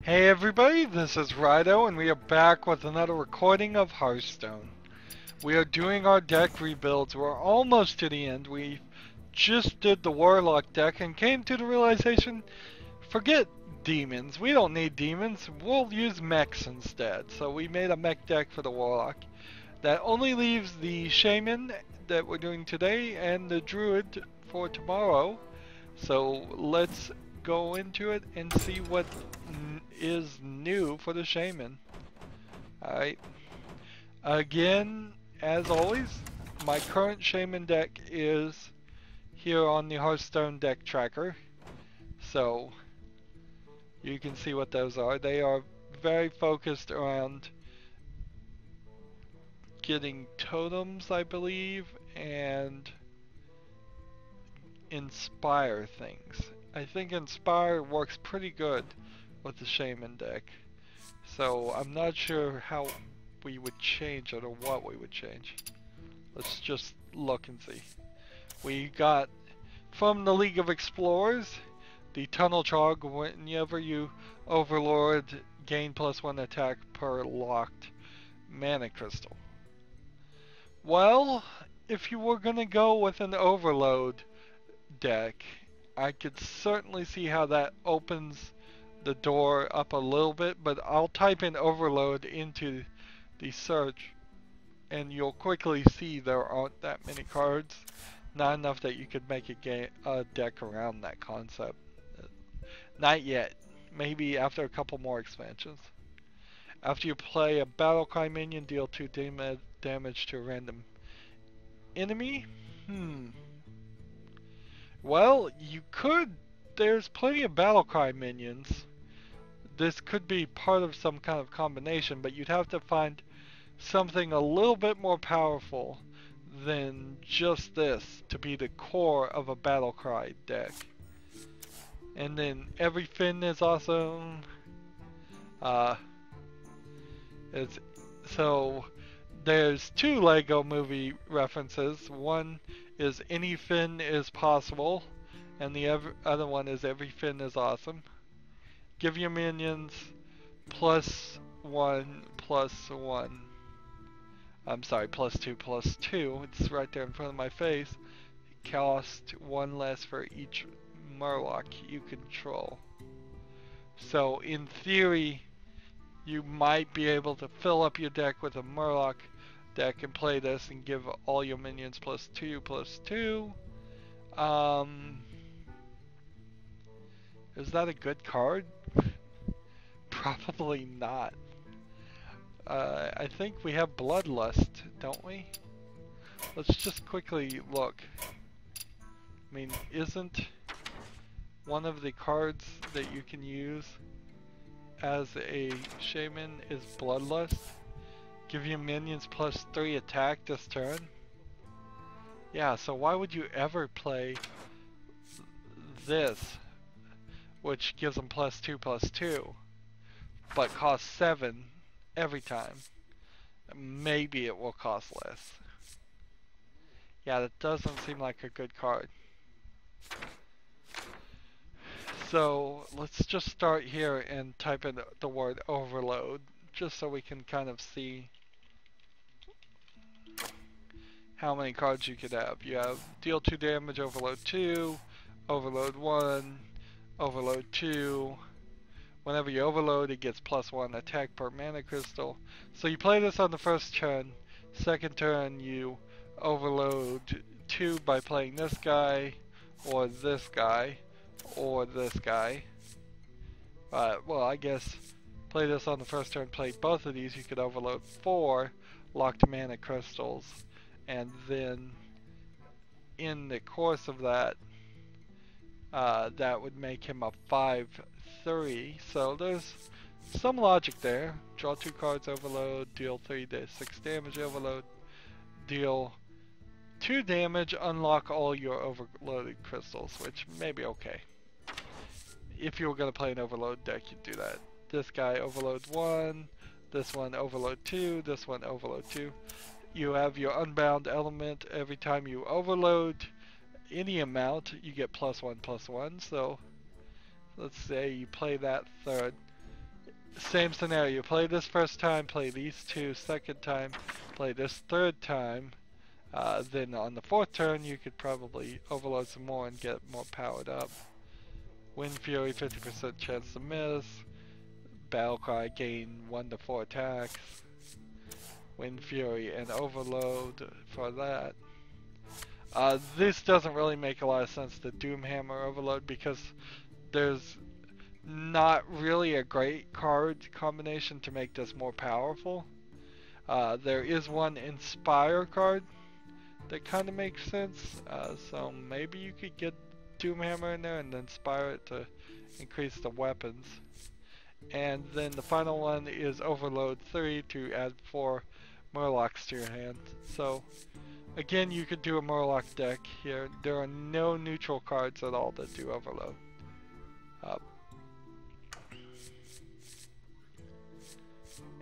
Hey everybody, this is Rydo and we are back with another recording of Hearthstone. We are doing our deck rebuilds. We're almost to the end. We just did the Warlock deck and came to the realization, forget demons. We don't need demons. We'll use mechs instead. So we made a mech deck for the Warlock. That only leaves the Shaman that we're doing today and the Druid for tomorrow. So let's go into it and see what is new for the Shaman. Alright. Again, as always, my current Shaman deck is here on the Hearthstone deck tracker. So you can see what those are. They are very focused around getting totems, I believe, and inspire things. I think inspire works pretty good with the Shaman deck. So I'm not sure how we would change it or what we would change. Let's just look and see. We got from the League of Explorers the Tunnel Chog. Whenever you Overlord, gain +1 attack per locked mana crystal. Well, if you were gonna go with an Overload deck, I could certainly see how that opens the door up a little bit, but I'll type in Overload into the search and you'll quickly see there aren't that many cards. Not enough that you could make a deck around that concept. Not yet. Maybe after a couple more expansions. After you play a Battlecry minion, deal 2 damage to a random enemy. Well, you could. There's plenty of Battlecry minions. This could be part of some kind of combination, but you'd have to find something a little bit more powerful than just this to be the core of a Battlecry deck. And then every fin is awesome. So there's 2 Lego movie references. One is any fin is possible, and the other one is every fin is awesome. Give your minions +1/+1. I'm sorry, +2/+2. It's right there in front of my face. Cost 1 less for each Murloc you control. So in theory, you might be able to fill up your deck with a Murloc deck and play this and give all your minions +2/+2. Is that a good card? Probably not. I think we have Bloodlust, don't we? Let's just quickly look. I mean, isn't one of the cards that you can use as a Shaman is Bloodlust? Give your minions +3 attack this turn? Yeah, so why would you ever play this, which gives them +2/+2, but costs 7 every time? Maybe it will cost less. Yeah, that doesn't seem like a good card. So let's just start here and type in the word Overload, just so we can kind of see how many cards you could have. You have deal 2 damage, Overload 2, Overload 1, Overload 2. Whenever you overload, it gets +1 attack per mana crystal. So you play this on the first turn. Second turn, you overload 2 by playing this guy, or this guy, or this guy. Well, I guess play this on the first turn, play both of these. You could overload 4 locked mana crystals, and then in the course of that, that would make him a 5/3. So there's some logic there. Draw 2 cards, overload, deal 3/6 damage, overload, deal 2 damage, unlock all your overloaded crystals, which may be okay. If you were going to play an overload deck, you'd do that. This guy overload 1, this one overload 2, this one overload 2. You have your unbound element. Every time you overload any amount, you get +1/+1. So let's say you play that third. same scenario. You play this first time, play these two second time, play this third time. Then on the fourth turn, you could probably overload some more and get more powered up. Wind Fury, 50% chance to miss. Battlecry, gain 1 to 4 attacks. Wind Fury and Overload for that. This doesn't really make a lot of sense, the Doomhammer Overload, because there's not really a great card combination to make this more powerful. There is one Inspire card that kind of makes sense, so maybe you could get Doomhammer in there and Inspire it to increase the weapons. And then the final one is Overload 3 to add 4 Murlocs to your hand. So again, you could do a Murloc deck here. There are no neutral cards at all that do Overload.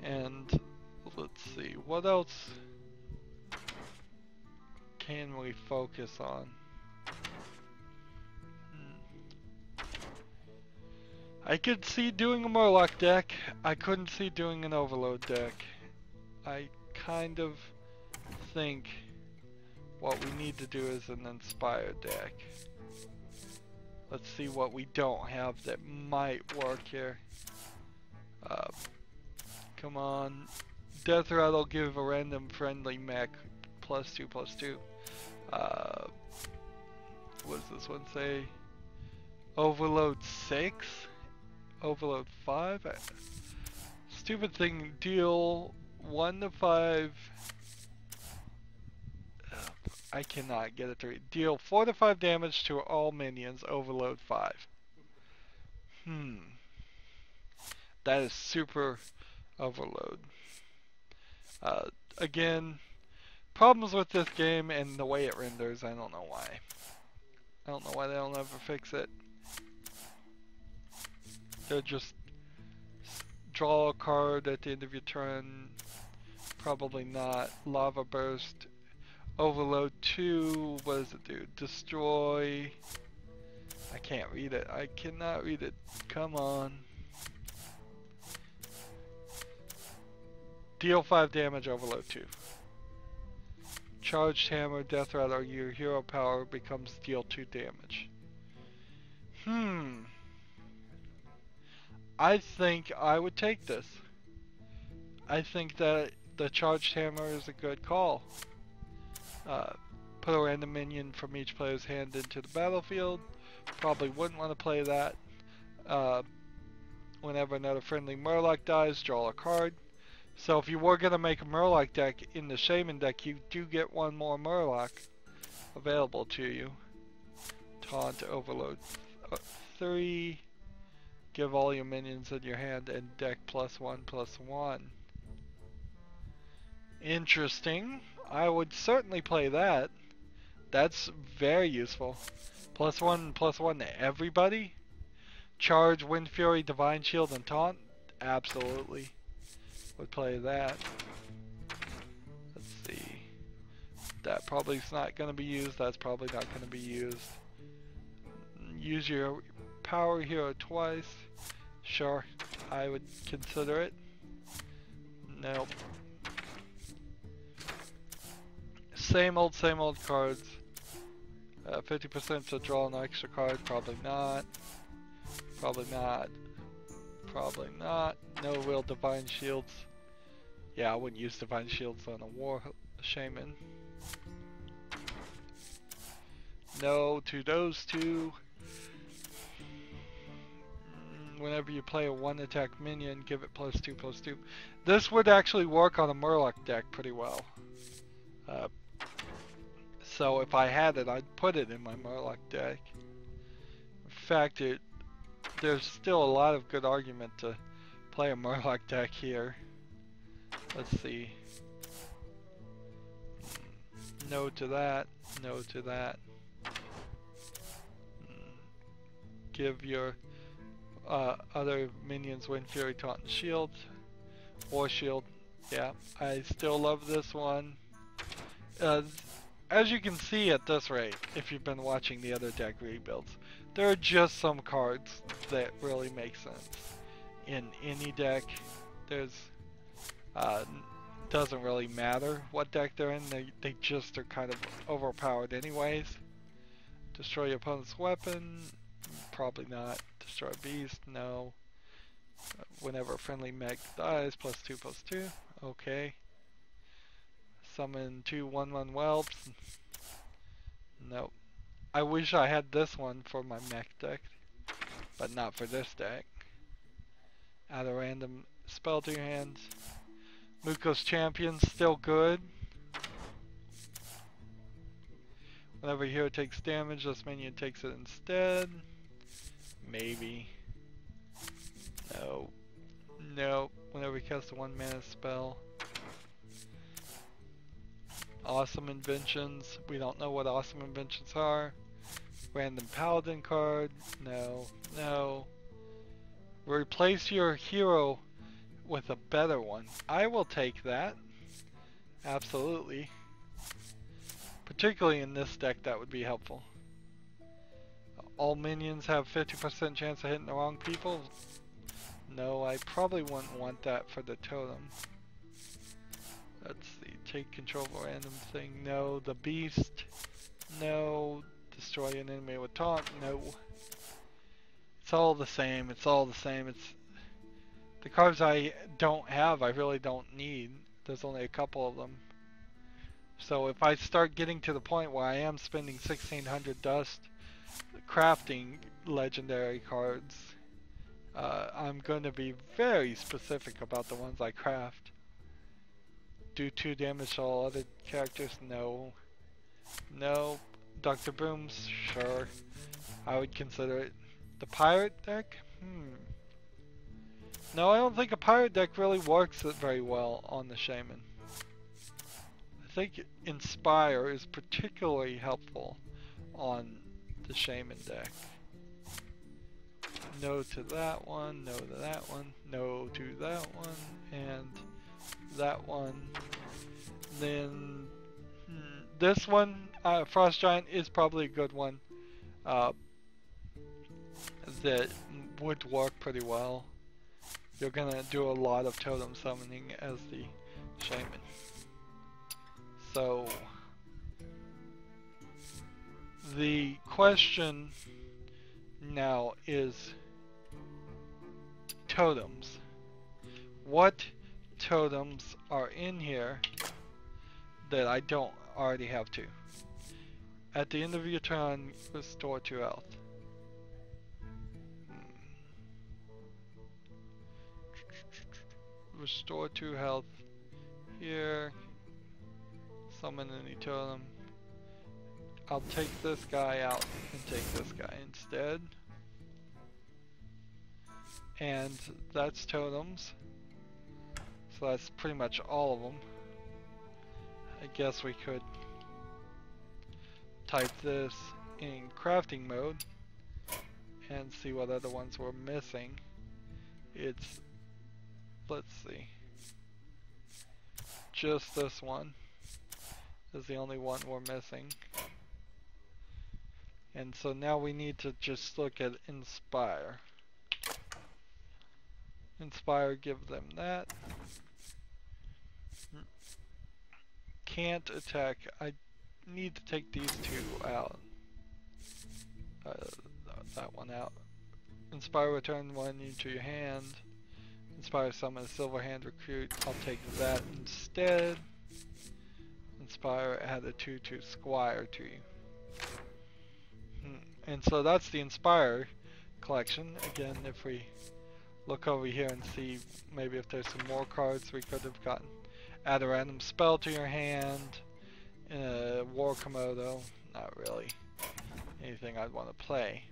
And let's see, what else can we focus on? I could see doing a Murloc deck. I couldn't see doing an Overload deck. I kind of think what we need to do is an Inspire deck. Let's see what we don't have that might work here. Come on. Death Rattle, give a random friendly mech +2/+2. What does this one say? Overload 6? Overload 5? Stupid thing, deal 1 to 5. I cannot get it to read. Deal 4 to 5 damage to all minions, overload 5. That is super overload. Again, problems with this game and the way it renders, I don't know why. I don't know why they don't ever fix it. They're just draw a card at the end of your turn. Probably not. Lava Burst. Overload 2. What does it do? Destroy. I can't read it. I cannot read it. Come on. Deal 5 damage. Overload 2. Charged Hammer. Death Rattle. Your hero power becomes deal 2 damage. I think I would take this. I think that the Charged Hammer is a good call. Put a random minion from each player's hand into the battlefield. Probably wouldn't want to play that. Whenever another friendly Murloc dies, draw a card. So if you were going to make a Murloc deck in the Shaman deck, you do get one more Murloc available to you. Taunt, Overload 3. Give all your minions in your hand and deck +1/+1. Interesting. I would certainly play that. That's very useful. +1/+1 to everybody. Charge, Wind Fury, Divine Shield, and Taunt. Absolutely. Would play that. Let's see. That probably is not going to be used. That's probably not going to be used. Use your power hero twice. Sure, I would consider it. Nope. Same old cards. 50% to draw an extra card. Probably not. Probably not. Probably not. No real Divine Shields. Yeah, I wouldn't use Divine Shields on a Shaman. No to those two. Whenever you play a 1-attack minion, give it +2/+2. This would actually work on a Murloc deck pretty well. So if I had it, I'd put it in my Murloc deck. In fact, there's still a lot of good argument to play a Murloc deck here. Let's see. No to that. No to that. Give your other minions Wind Fury, Taunt, and Shield. Or Shield. Yeah, I still love this one. As you can see at this rate, if you've been watching the other deck rebuilds, there are just some cards that really make sense. in any deck. There's doesn't really matter what deck they're in. They just are kind of overpowered anyways. Destroy your opponent's weapon? Probably not. Destroy a beast? No. Whenever a friendly mech dies, +2/+2. Okay. Summon 2 1/1 whelps? Nope. I wish I had this one for my mech deck, but not for this deck. Add a random spell to your hand. Muko's Champion, still good. Whenever a hero takes damage, this minion takes it instead. Maybe. No. No. Whenever he casts a 1-mana spell. Awesome inventions. We don't know what awesome inventions are. Random paladin card. No. No. Replace your hero with a better one. I will take that. Absolutely. Particularly in this deck, that would be helpful. All minions have 50% chance of hitting the wrong people. No, I probably wouldn't want that for the totem. Let's see. Take control of a random thing. No. The beast. No. Destroy an enemy with taunt. No. It's all the same. It's all the same. It's the cards I don't have, I really don't need. There's only a couple of them. So if I start getting to the point where I am spending 1600 dust crafting legendary cards, I'm going to be very specific about the ones I craft. Do 2 damage to all other characters? No. No. Dr. Booms? Sure. I would consider it. The pirate deck? No, I don't think a pirate deck really works very well on the shaman. I think Inspire is particularly helpful on the shaman deck. No to that one, no to that one, no to that one, and that one. Then this one, Frost Giant, is probably a good one. That would work pretty well. You're gonna do a lot of totem summoning as the shaman. So the question now is totems. What totems are in here that I don't already have to? At the end of your turn, restore 2 health. Restore 2 health here. Summon any totem. I'll take this guy out and take this guy instead. And that's totems. So that's pretty much all of them. I guess we could type this in crafting mode and see what other ones we're missing. It's, let's see, just this one is the only one we're missing. And so now we need to just look at Inspire. Inspire, give them that. Can't attack. I need to take these 2 out. That one out. Inspire, return 1 into your hand. Inspire, summon a silver hand recruit. I'll take that instead. Inspire, add a 2/2 squire to you. And so that's the Inspire collection. Again, if we look over here and see maybe if there's some more cards we could have gotten. Add a random spell to your hand. War Komodo. Not really anything I'd want to play.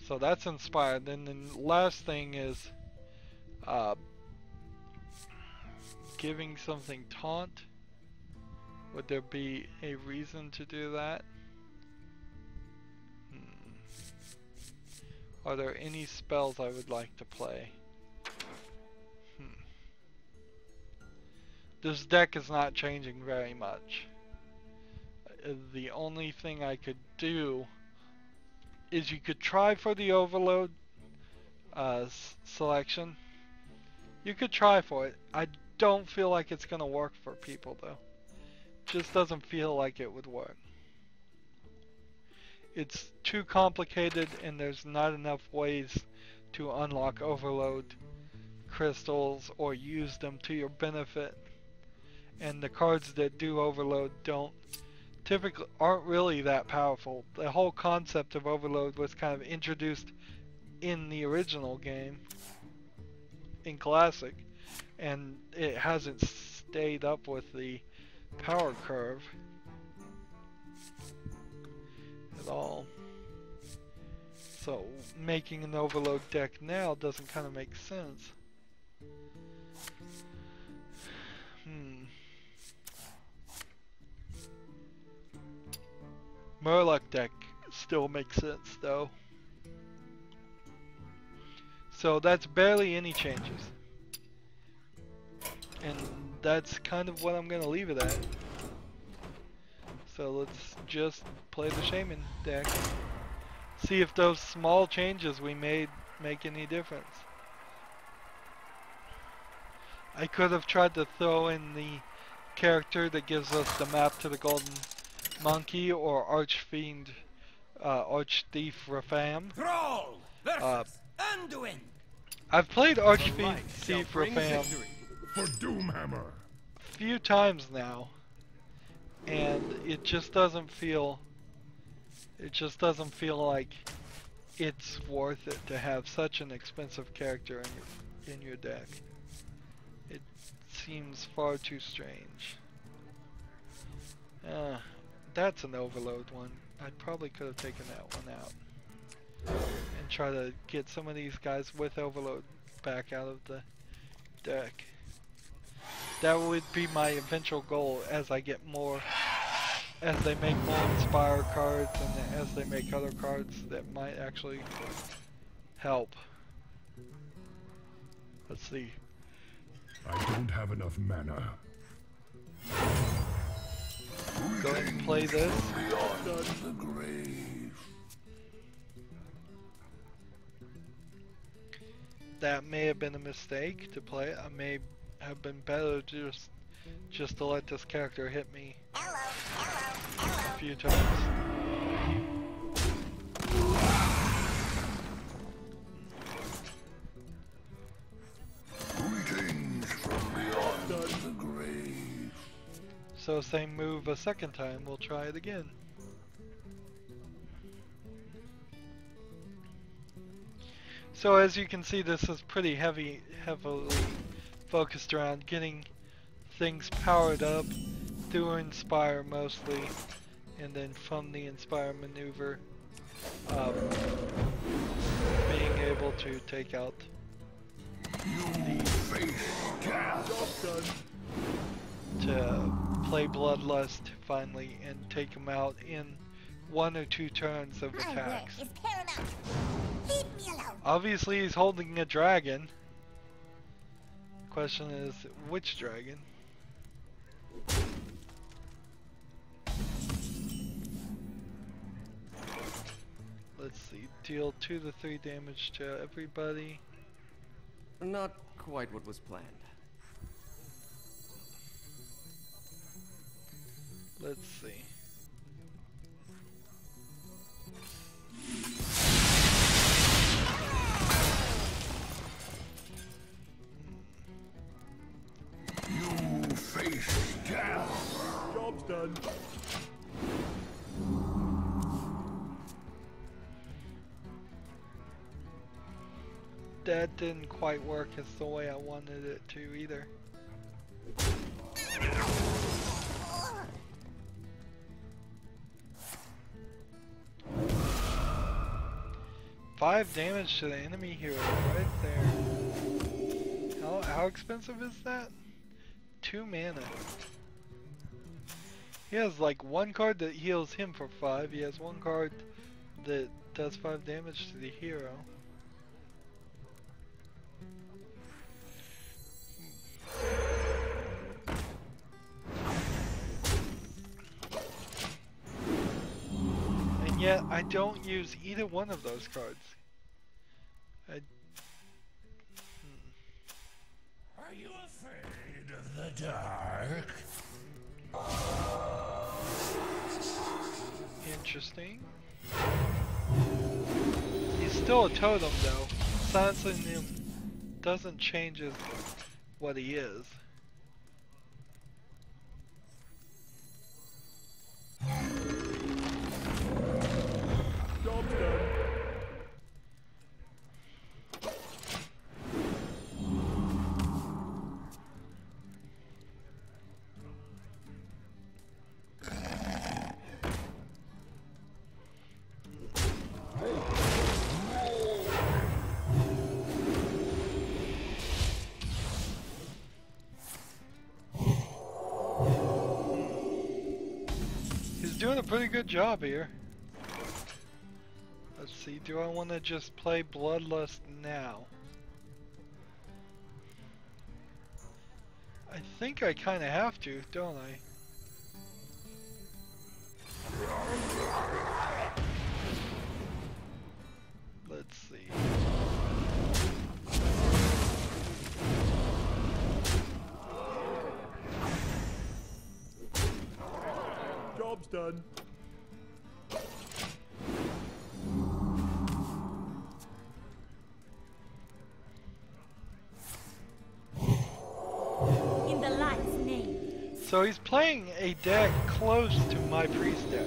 So that's Inspired. Then the last thing is giving something taunt. Would there be a reason to do that? Are there any spells I would like to play? This deck is not changing very much. The only thing I could do is you could try for the overload, selection. You could try for it. I don't feel like it's gonna work for people though. Just doesn't feel like it would work. It's too complicated and there's not enough ways to unlock overload crystals or use them to your benefit. And the cards that do overload typically aren't really that powerful. The whole concept of overload was kind of introduced in the original game, in Classic, and it hasn't stayed up with the power curve at all. So making an overload deck now doesn't kind of make sense. Murloc deck still makes sense though. So that's barely any changes. And that's kind of what I'm gonna leave it at. So let's just play the Shaman deck. See if those small changes we made make any difference. I could have tried to throw in the character that gives us the map to the Golden Monkey or Archfiend, Archthief Rafam. I've played Archthief Rafam for Doomhammer a few times now, and it just doesn't feel like it's worth it to have such an expensive character in your deck. It seems far too strange. That's an overload one. I probably could have taken that one out and try to get some of these guys with overload back out of the deck. That would be my eventual goal as I get more, as they make more Inspire cards and as they make other cards that might actually help. Let's see. I don't have enough mana. Go ahead and play this. That may have been a mistake to play. I may have been better just to let this character hit me a few times. Greetings from beyond the grave. So same move a second time, we'll try it again. So as you can see, this is pretty heavily focused around getting things powered up through Inspire mostly, and then from the Inspire maneuver, being able to take out to play Bloodlust finally and take him out in 1 or 2 turns of attacks. Obviously he's holding a dragon. Question is, which dragon? Let's see, deal 2 to 3 damage to everybody. Not quite what was planned. Let's see. You face death. Job's done. That didn't quite work as the way I wanted it to either. Five damage to the enemy hero right there. How expensive is that? 2 mana. He has like 1 card that heals him for 5. He has 1 card that does 5 damage to the hero. And yet I don't use either one of those cards. you afraid of the dark? Interesting. He's still a totem though. Silencing him doesn't change what he is. Job's done. He's doing a pretty good job here. Let's see, do I want to just play Bloodlust now? I think I kind of have to, don't I? Let's see. Job's done. In the light's name. So he's playing a deck close to my priest deck,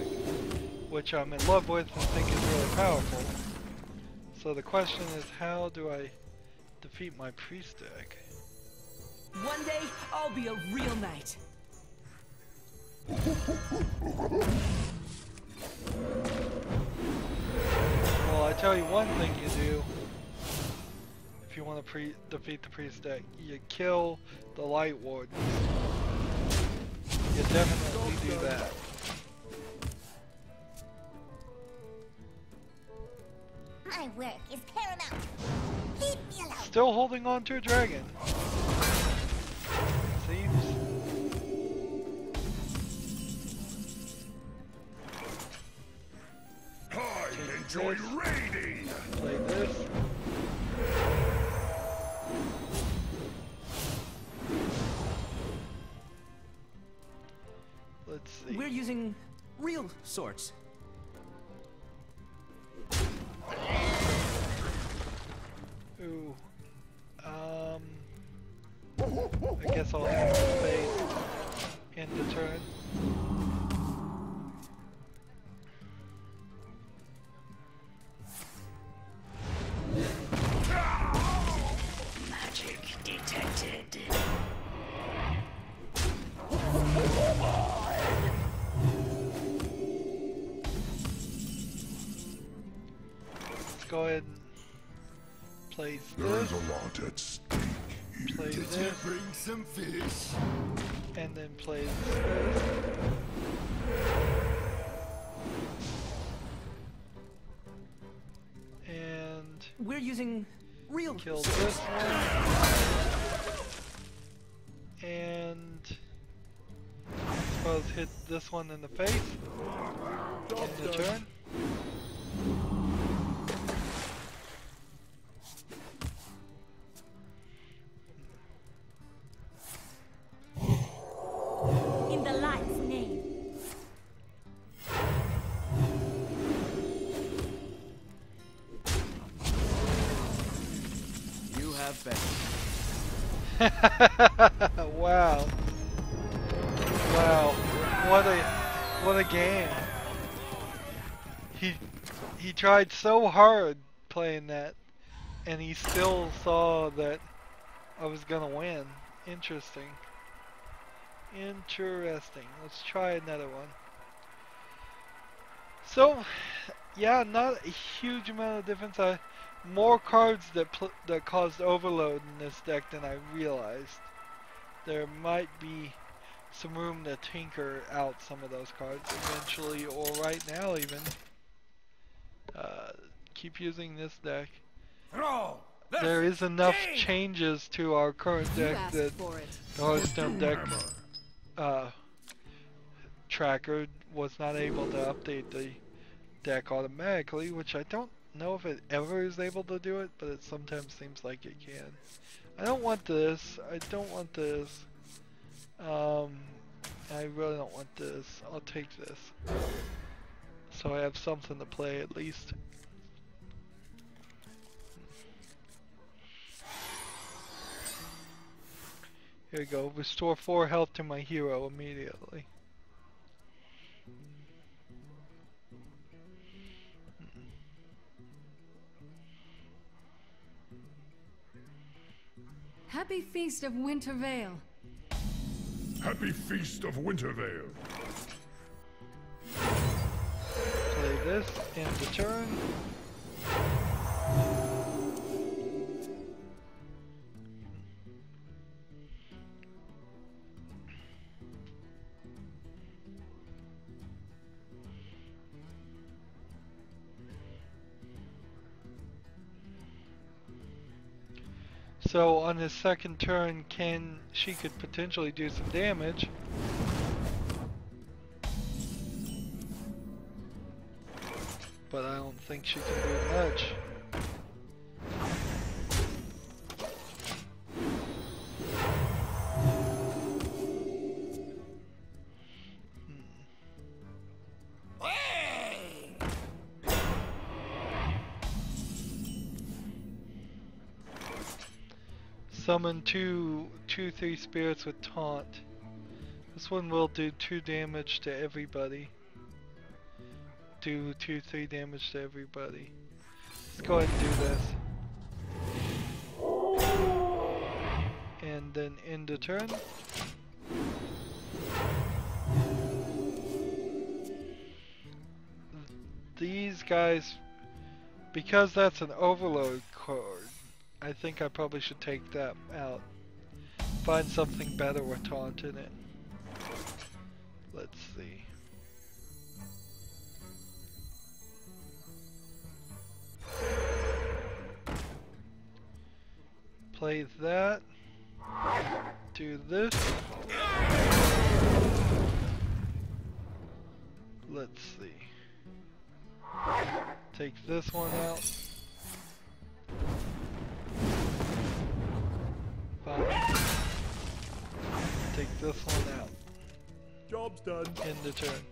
which I'm in love with and think is really powerful. So the question is, how do I defeat my priest deck? One day, I'll be a real knight. Well, I tell you one thing you do if you want to defeat the priest deck. You kill the light wardens. You definitely do that. My work is paramount. Leave me alone. Still holding on to a dragon. Seems. I enjoy raiding! Play this. Let's see. We're using real swords. Ooh. I guess I'll have to fade in the turn. Magic detected. Let's go ahead and place There's this, a lot at stake. play Did you this, bring some fish? and then play this. And We're using real kill swords. this one. And I suppose hit this one in the face in the turn. In the light's name. You have been. Wow. Wow. What a game. He tried so hard playing that and he still saw that I was gonna win. Interesting. Interesting. Let's try another one. So, yeah, not a huge amount of difference. More cards that caused overload in this deck than I realized. There might be some room to tinker out some of those cards eventually, or right now even. Keep using this deck. There is enough changes to our current deck that the Hearthstone deck tracker was not able to update the deck automatically, which I don't know if it ever is able to do it, but it sometimes seems like it can. I don't want this. I don't want this. I really don't want this. I'll take this. So I have something to play at least. Here we go. Restore 4 health to my hero immediately. Happy Feast of Winter Vale. Happy Feast of Wintervale. Play this, end the turn. So on his second turn, she could potentially do some damage. But I don't think she can do much. Summon 2/3 spirits with taunt. This one will do 2 damage to everybody. Do 2/3 damage to everybody. Let's go ahead and do this. And then end the turn. These guys, because that's an overload card, I think I probably should take that out. Find something better with taunt in it. Let's see. Play that. Do this. Let's see. Take this one out. Fine. Take this one out. Job's done. End the turn.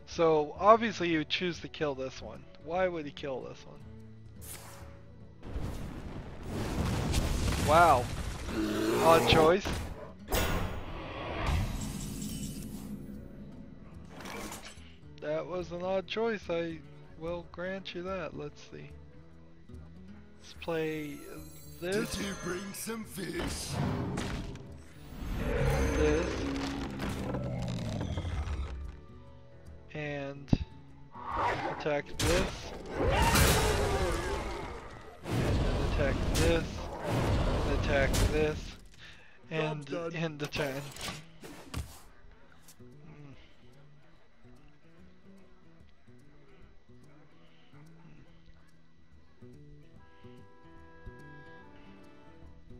So obviously you would choose to kill this one. Why would he kill this one? Wow. Odd choice. That was an odd choice. I will grant you that. Let's see. Let's play this. Did you bring some fish? And this. And attack this. And then attack this. And attack this. And end the turn.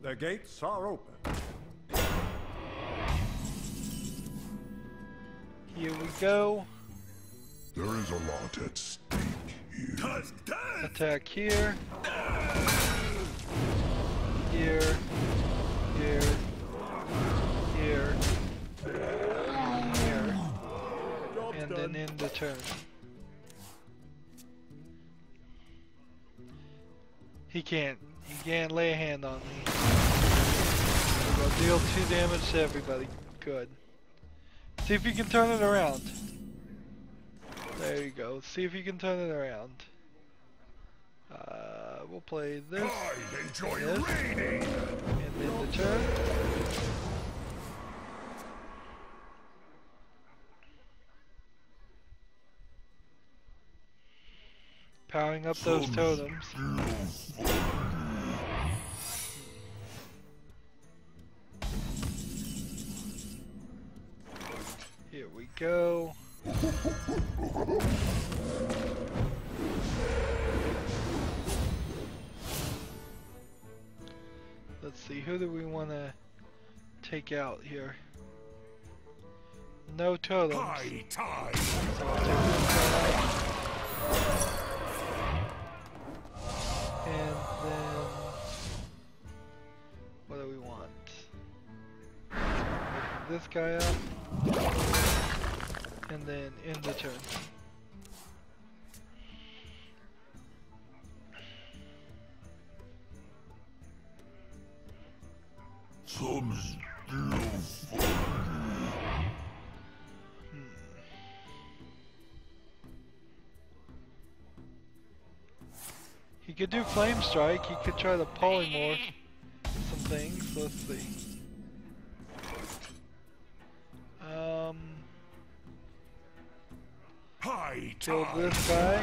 The gates are open. Here we go. There is a lot at stake here. Attack here. Here. Here. Here. Here. And then end the turn. He can't lay a hand on me. We'll deal 2 damage to everybody. Good. See if you can turn it around. There you go. See if you can turn it around. We'll play this. I enjoy This. raiding. And then the turn. Powering up those totems. Here we go. Let's see, who do we want to take out here? No totems. High tide. So we'll take this guy out. this guy up. And then end the turn. Some still funny. He could do Flame Strike, he could try to polymorph some things, let's see. Kill this guy.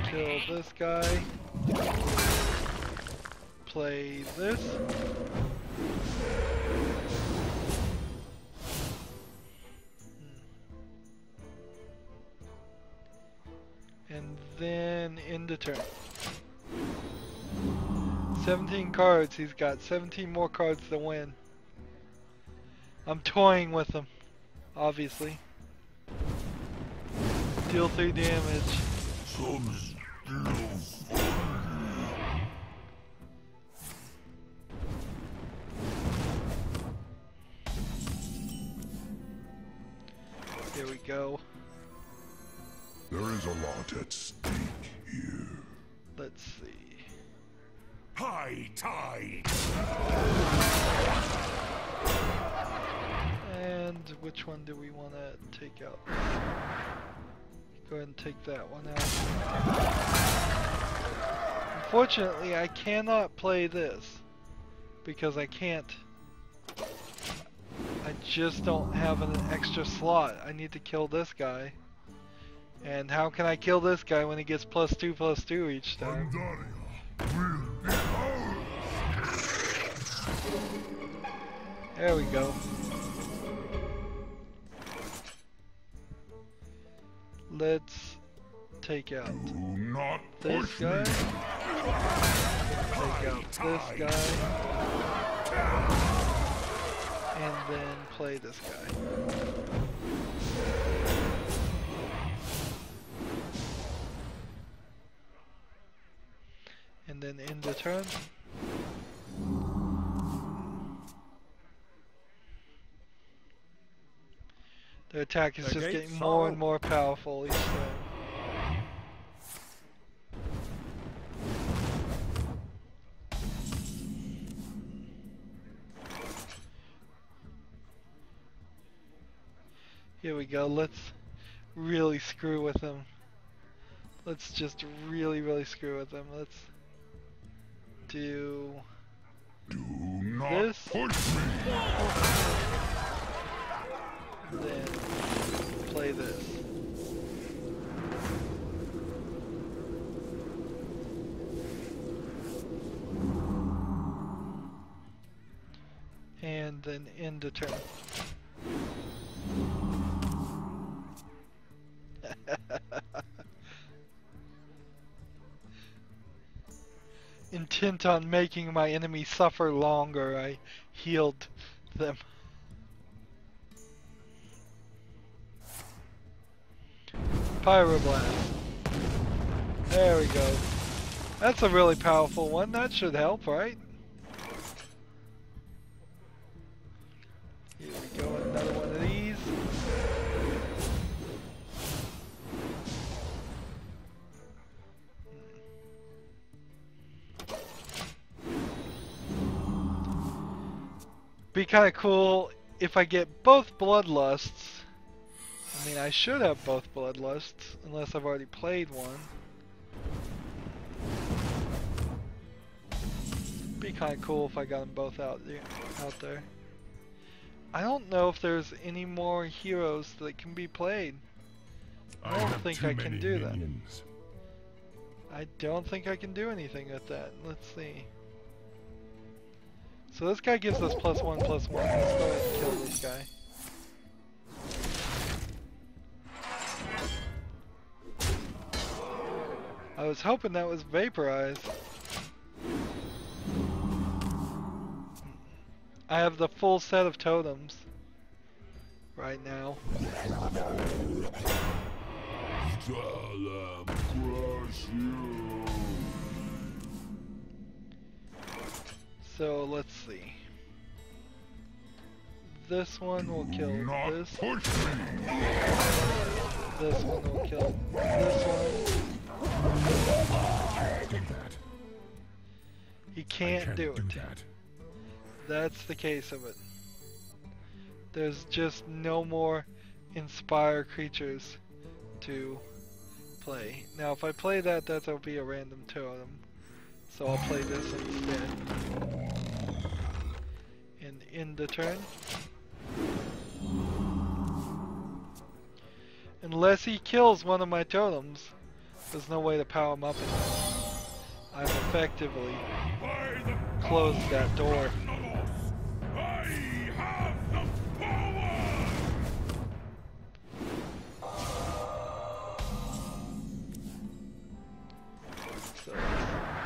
Kill this guy. Play this. And then end the turn. 17 cards, he's got 17 more cards to win. I'm toying with him, obviously. Deal 3 damage. Some still funny. Here we go. There is a lot at stake here. Let's see. High tide. And which one do we want to take out? Go ahead and take that one out. Unfortunately, I cannot play this because I can't. I just don't have an extra slot. I need to kill this guy. And how can I kill this guy when he gets +2/+2 each time? There we go. Let's take out this guy. Take out this guy. And then play this guy. And then end the turn. Their attack is just getting more and more powerful each time. Here we go, let's really screw with him. Let's just really screw with him. Let's do this. Then play this. And then end the turn. Intent on making my enemy suffer longer, I healed them. Pyroblast. There we go. That's a really powerful one. That should help, right? Here we go, another one of these. Be kind of cool if I get both Bloodlusts. I mean, I should have both Bloodlusts, unless I've already played one. Be kind of cool if I got them both out there. I don't know if there's any more heroes that can be played. I don't think I can do that. I don't think I can do anything with that. Let's see. So this guy gives us +1/+1. Let's go ahead and kill this guy. I was hoping that was vaporized. I have the full set of totems right now. So let's see. this one will kill Do not this. push me. This one will kill this one. Do that. He can't do it. that. That's the case of it. There's just no more inspire creatures to play. Now if I play that, that'll be a random totem. So I'll play this instead. And end the turn. Unless he kills one of my totems, there's no way to power him up anymore. I've effectively closed that door. So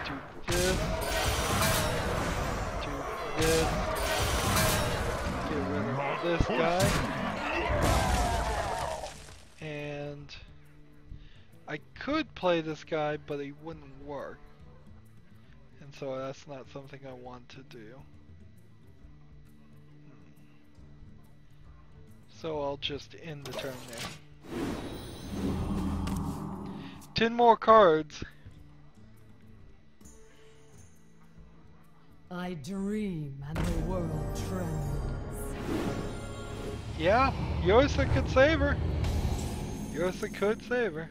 do this, do this, get rid of this guy, and I could play this guy, but he wouldn't work, and so that's not something I want to do. So I'll just end the turn there. 10 more cards. I dream and the world trembles. Yeah, Yosa could save her. Yosa could save her.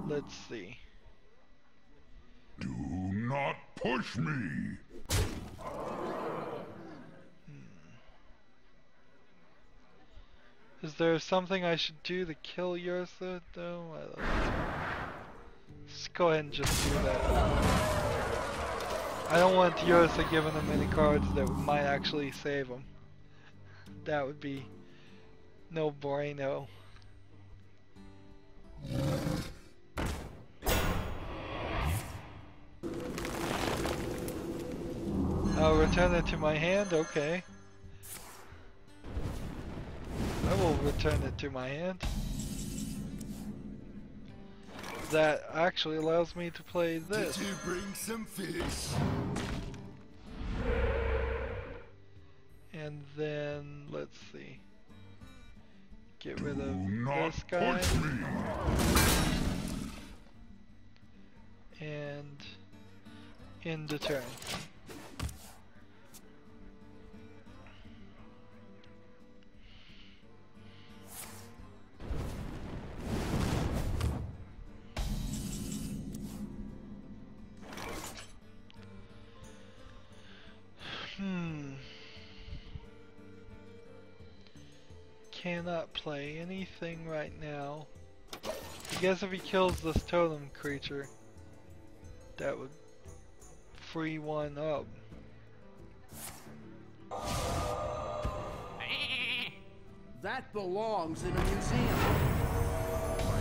Let's see. Do not push me. Is there something I should do to kill Yosa though? I don't know. Let's go ahead and just do that. I don't want Yosa giving him any cards that might actually save him. That would be no bueno. I'll return it to my hand, okay. I will return it to my hand. That actually allows me to play this. Did you bring some fish? And then, let's see. Get rid Do of not this guy. push me. And end the turn. Cannot play anything right now. I guess if he kills this totem creature, that would free one up. That belongs in a museum.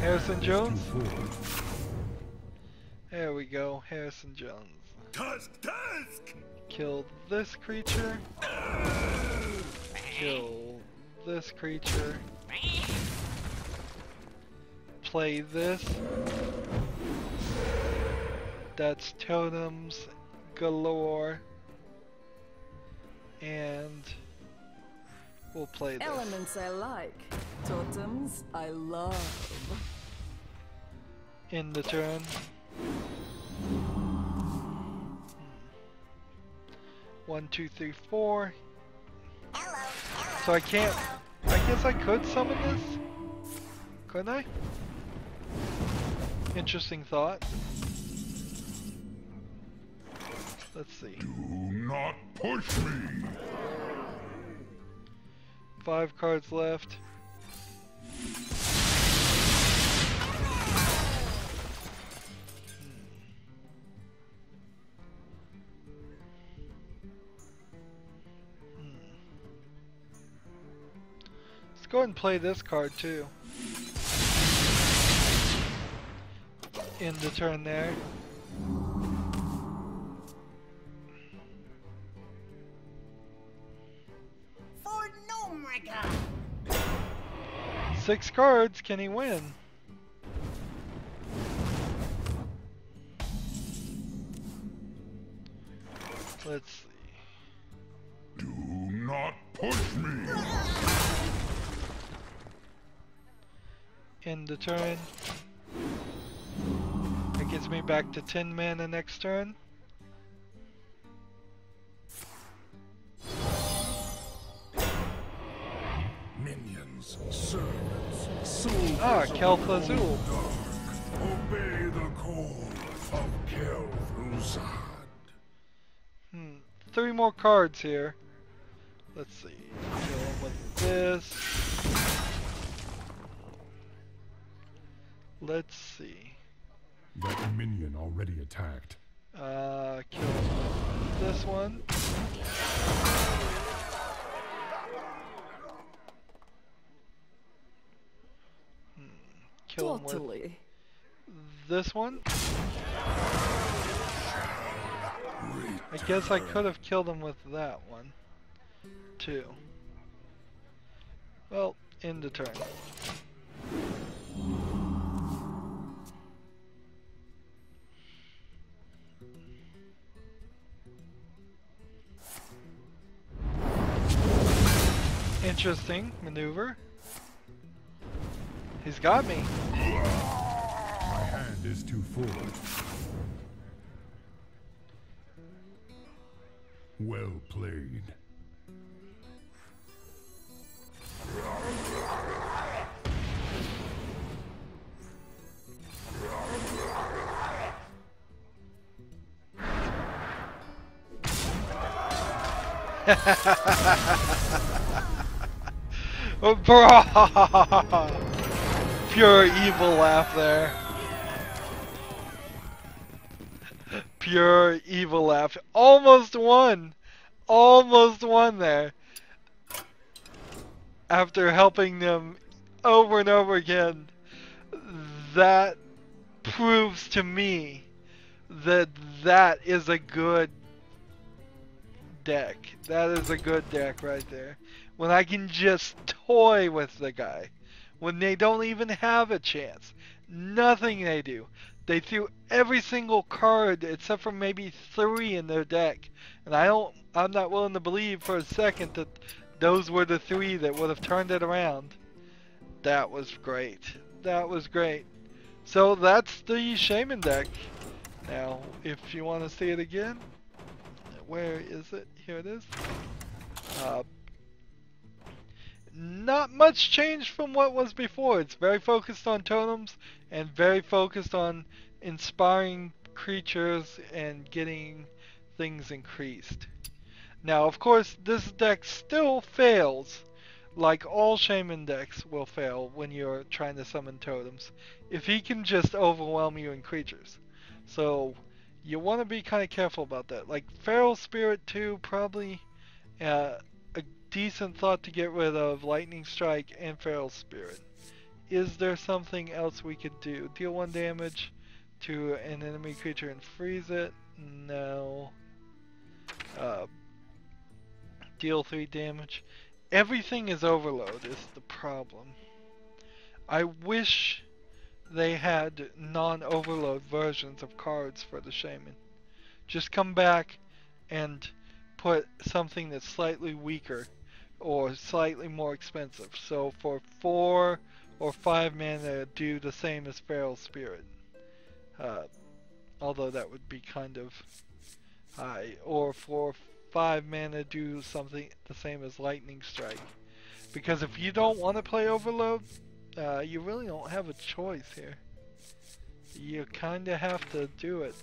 Harrison Jones? There we go, Harrison Jones. Tusk, tusk! Kill this creature. Kill this creature. Play this. That's totems galore. And we'll play this. Elements I like, totems I love. In the turn. One, two, three, four. So I can't. I guess I could summon this. Couldn't I? Interesting thought. Let's see. Do not push me. 5 cards left. Let's go ahead and play this card too. End the turn there. For no my god. 6 cards, can he win? Let's see. Do not push me. End the turn. That gets me back to 10 mana next turn. Minions, servants, soldiers of Kelp the Azul. Cold Dark, obey the call of Kel'Thuzad. 3 more cards here. Let's see. Kill him with this. Let's see. That minion already attacked. Kill him with this one. Kill him with this one. I guess I could have killed him with that one, too. Well, end the turn. Interesting maneuver. He's got me. My hand is too full. Well played. Pure evil laugh there. Pure evil laugh. Almost won. Almost won there. After helping them over and over again. That proves to me that that is a good deck. That is a good deck right there. When I can just toy with the guy. When they don't even have a chance. Nothing they do. They threw every single card except for maybe 3 in their deck. And I'm not willing to believe for a second that those were the 3 that would have turned it around. That was great. That was great. So that's the Shaman deck. Now, if you want to see it again, where is it? Here it is. Not much changed from what was before. It's very focused on totems and very focused on inspiring creatures and getting things increased. Now, of course, this deck still fails, like all Shaman decks will fail when you're trying to summon totems, if he can just overwhelm you in creatures. So, you want to be kind of careful about that. Like, Feral Spirit 2, probably a decent thought to get rid of Lightning Strike and Feral Spirit. Is there something else we could do? Deal 1 damage to an enemy creature and freeze it? No. Deal 3 damage. Everything is overload is the problem. I wish they had non-overload versions of cards for the Shaman. Just come back and put something that's slightly weaker or slightly more expensive. So for 4 or 5 mana, do the same as Feral Spirit. Although that would be kind of high. Or for 5 mana, do something the same as Lightning Strike. Because if you don't want to play Overload, you really don't have a choice here. You kind of have to do it.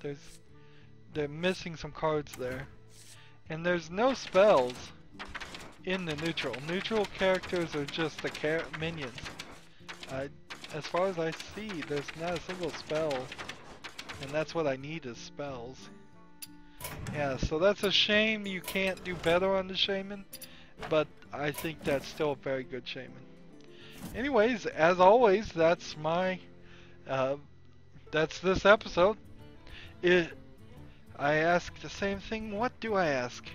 They're missing some cards there. And there's no spells in the neutral. Neutral characters are just the minions. As far as I see, there's not a single spell. And that's what I need is spells. Yeah, so that's a shame you can't do better on the Shaman. But I think that's still a very good Shaman. Anyways, as always, that's my... that's this episode. I ask the same thing. What do I ask?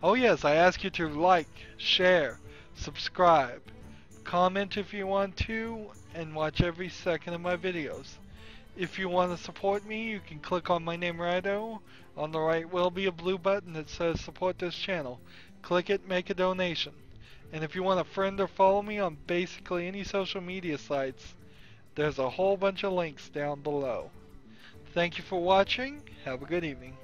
Oh yes, I ask you to like, share, subscribe, comment if you want to, and watch every second of my videos. If you want to support me, you can click on my name, Rydo. On the right will be a blue button that says support this channel. Click it, make a donation. And if you want to friend or follow me on basically any social media sites, there's a whole bunch of links down below. Thank you for watching. Have a good evening.